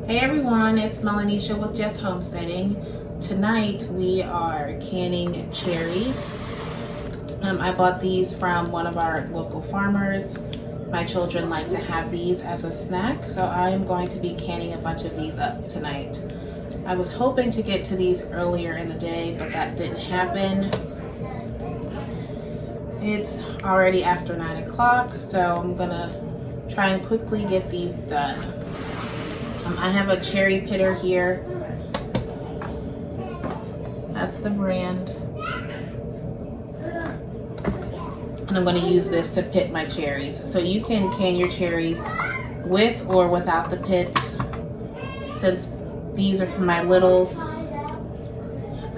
Hey everyone, it's Melanisha with Just Homesteading. Tonight we are canning cherries. I bought these from one of our local farmers. My children like to have these as a snack, so I'm going to be canning a bunch of these up tonight. I was hoping to get to these earlier in the day, but that didn't happen. It's already after 9 o'clock, so I'm gonna try and quickly get these done. I have a cherry pitter here. That's the brand. And I'm going to use this to pit my cherries. So you can can your cherries with or without the pits. Since these are for my littles,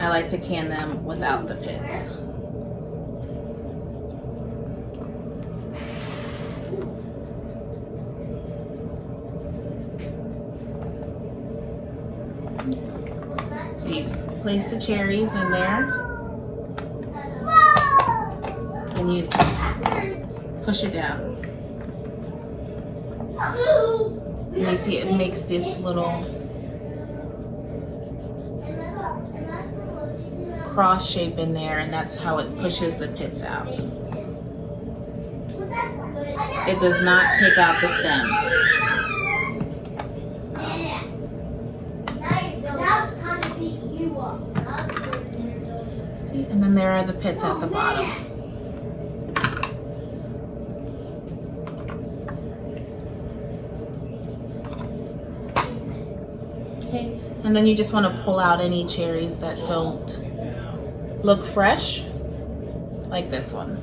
I like to can them without the pits. So you place the cherries in there, and you push it down. And you see it makes this little cross shape in there, and that's how it pushes the pits out. It does not take out the stems. See, and then there are the pits at the bottom. Okay, and then you just want to pull out any cherries that don't look fresh, like this one.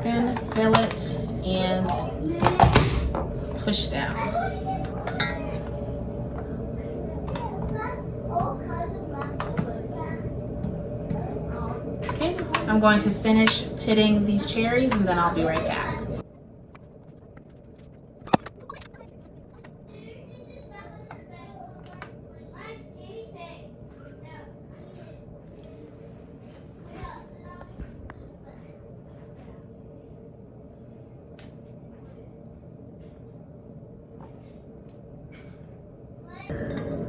Then fill it and push down. Okay, I'm going to finish pitting these cherries and then I'll be right back.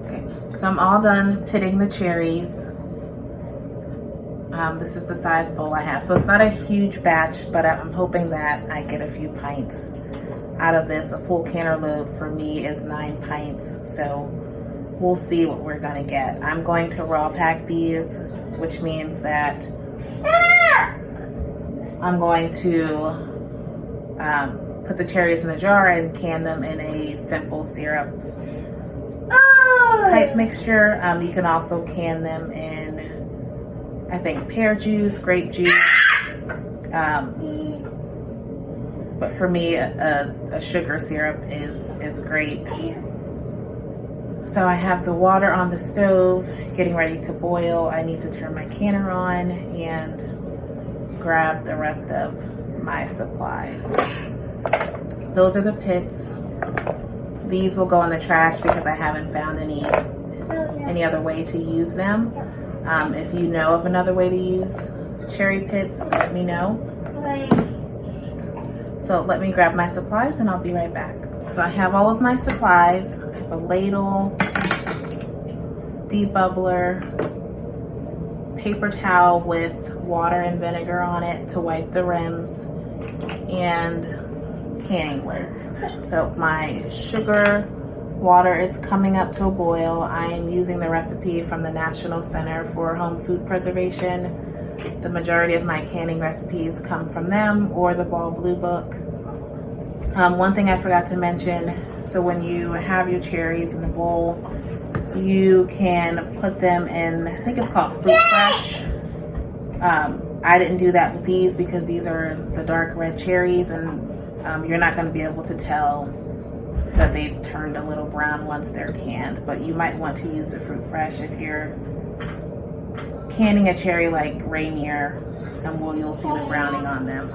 Okay, so I'm all done pitting the cherries. This is the size bowl I have. So it's not a huge batch, but I'm hoping that I get a few pints out of this. A full cantaloupe for me is 9 pints, so we'll see what we're gonna get. I'm going to raw pack these, which means that I'm going to put the cherries in the jar and can them in a simple syrup type mixture. You can also can them in, I think, pear juice, grape juice. But for me, a sugar syrup is great. So I have the water on the stove, getting ready to boil. I need to turn my canner on and grab the rest of my supplies. Those are the pits. These will go in the trash because I haven't found any other way to use them. If you know of another way to use cherry pits, let me know. So let me grab my supplies and I'll be right back. So I have all of my supplies. I have a ladle, debubbler, paper towel with water and vinegar on it to wipe the rims, and canning lids. So my sugar water is coming up to a boil. I am using the recipe from the National Center for Home Food Preservation. The majority of my canning recipes come from them or the Ball Blue Book. One thing I forgot to mention, so when you have your cherries in the bowl, you can put them in, I think it's called Fruit Fresh. I didn't do that with these because these are the dark red cherries, and you're not going to be able to tell that they've turned a little brown once they're canned, but you might want to use the Fruit Fresh if you're canning a cherry like Rainier, and you'll see the browning on them.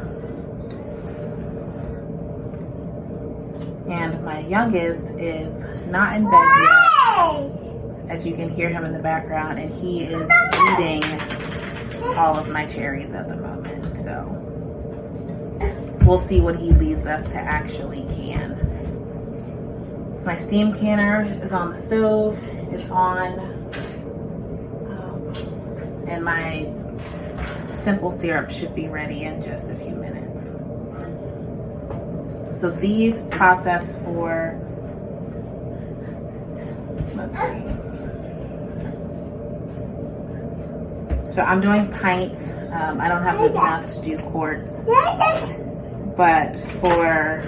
And my youngest is not in bed yet. as you can hear him in the background, and he is eating all of my cherries at the moment. So we'll see what he leaves us to actually can. My steam canner is on the stove. It's on. And my simple syrup should be ready in just a few minutes. So these process for, let's see. So I'm doing pints. I don't have enough to do quarts. But for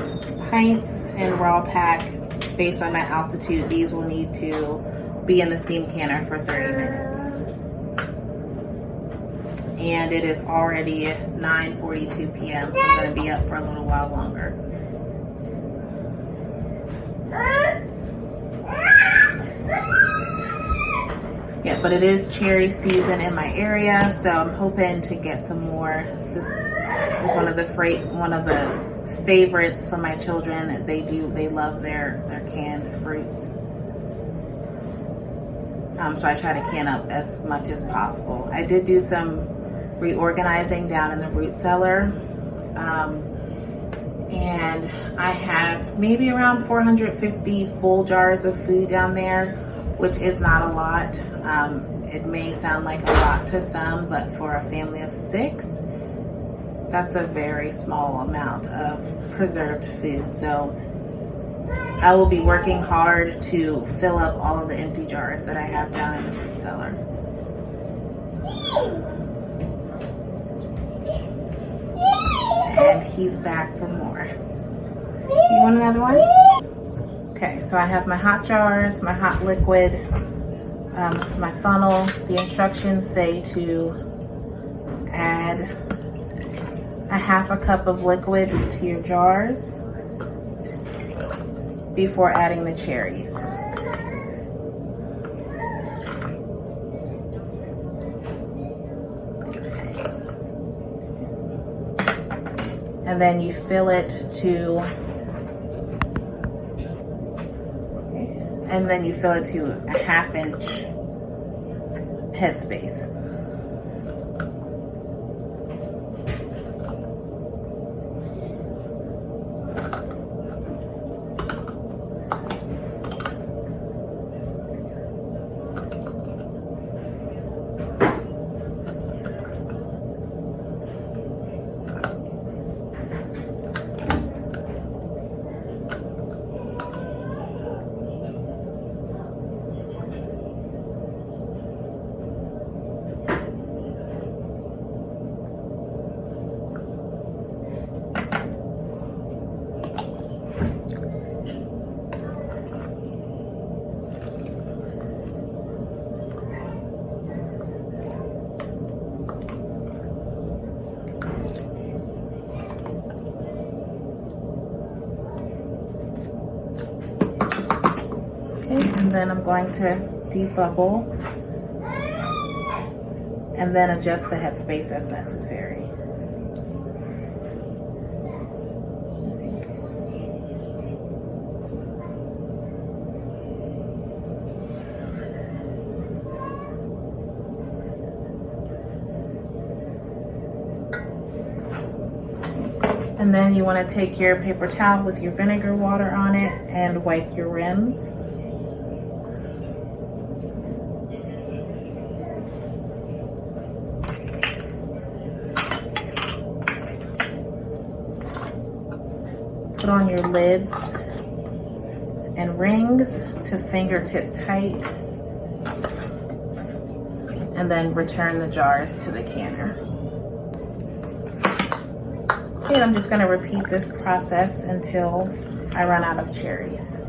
pints and raw pack, based on my altitude, these will need to be in the steam canner for 30 minutes. And it is already 9:42 p.m., so I'm going to be up for a little while longer. Yeah, but it is cherry season in my area, so I'm hoping to get some more. This is one of the favorites for my children. They love their canned fruits. So I try to can up as much as possible. I did do some reorganizing down in the root cellar, and I have maybe around 450 full jars of food down there, which is not a lot. It may sound like a lot to some, but for a family of 6, that's a very small amount of preserved food. So I will be working hard to fill up all of the empty jars that I have down in the root cellar. And he's back for more. You want another one? Okay, so I have my hot jars, my hot liquid, my funnel. The instructions say to add a half a cup of liquid to your jars before adding the cherries. And then you fill it to a 1/2 inch headspace. And then I'm going to debubble and then adjust the headspace as necessary. And then you want to take your paper towel with your vinegar water on it and wipe your rims. Put on your lids and rings to fingertip tight, and then return the jars to the canner. And I'm just going to repeat this process until I run out of cherries.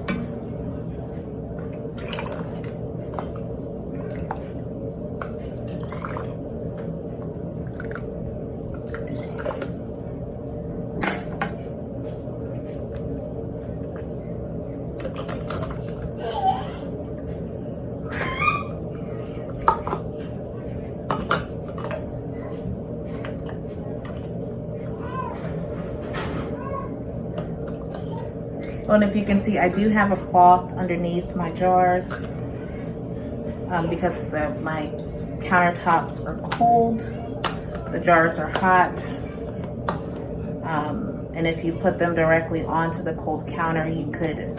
And if you can see, I do have a cloth underneath my jars. because my countertops are cold, the jars are hot, and if you put them directly onto the cold counter, you could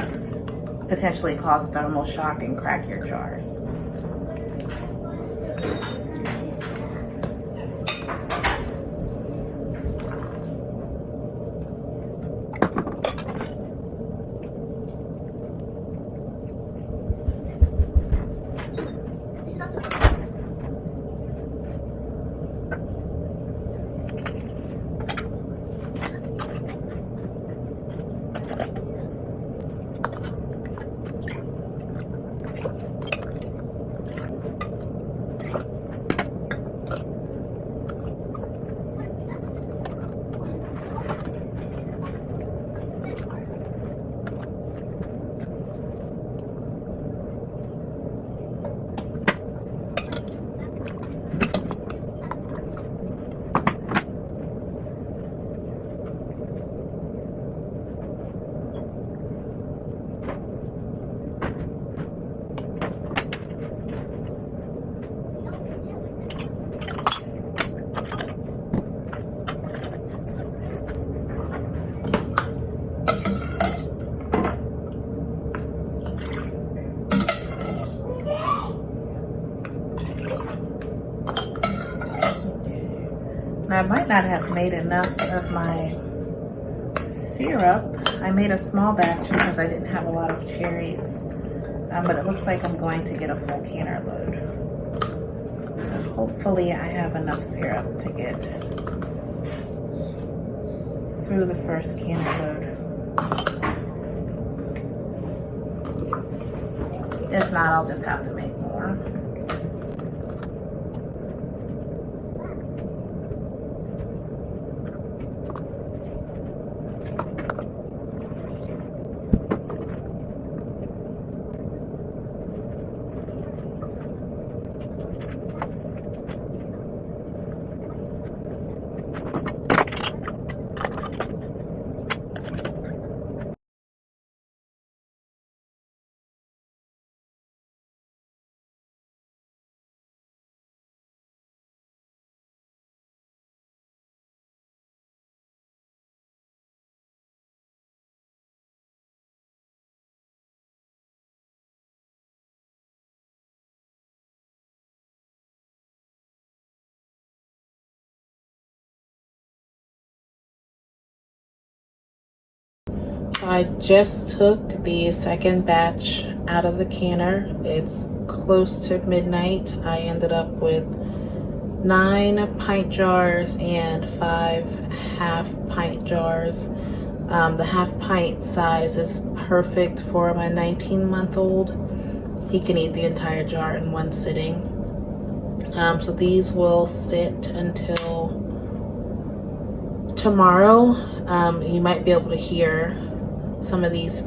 potentially cause thermal shock and crack your jars. I might not have made enough of my syrup. I made a small batch because I didn't have a lot of cherries, but it looks like I'm going to get a full canner load. So hopefully I have enough syrup to get through the first canner load. If not, I'll just have to make more. I just took the second batch out of the canner. It's close to midnight. I ended up with 9 pint jars and 5 half pint jars. The half pint size is perfect for my 19-month-old. He can eat the entire jar in one sitting. So these will sit until tomorrow. You might be able to hear some of these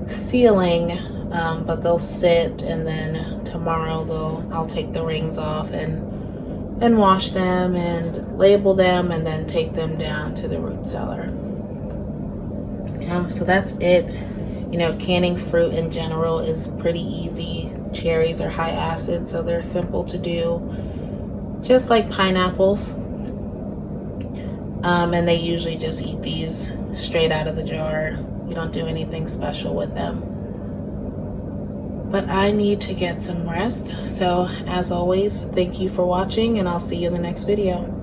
sealing, but they'll sit, and then tomorrow I'll take the rings off and wash them and label them, and then take them down to the root cellar. So that's it. You know, canning fruit in general is pretty easy. Cherries are high acid, so they're simple to do, just like pineapples. And they usually just eat these straight out of the jar. You don't do anything special with them. But I need to get some rest. So as always, thank you for watching, and I'll see you in the next video.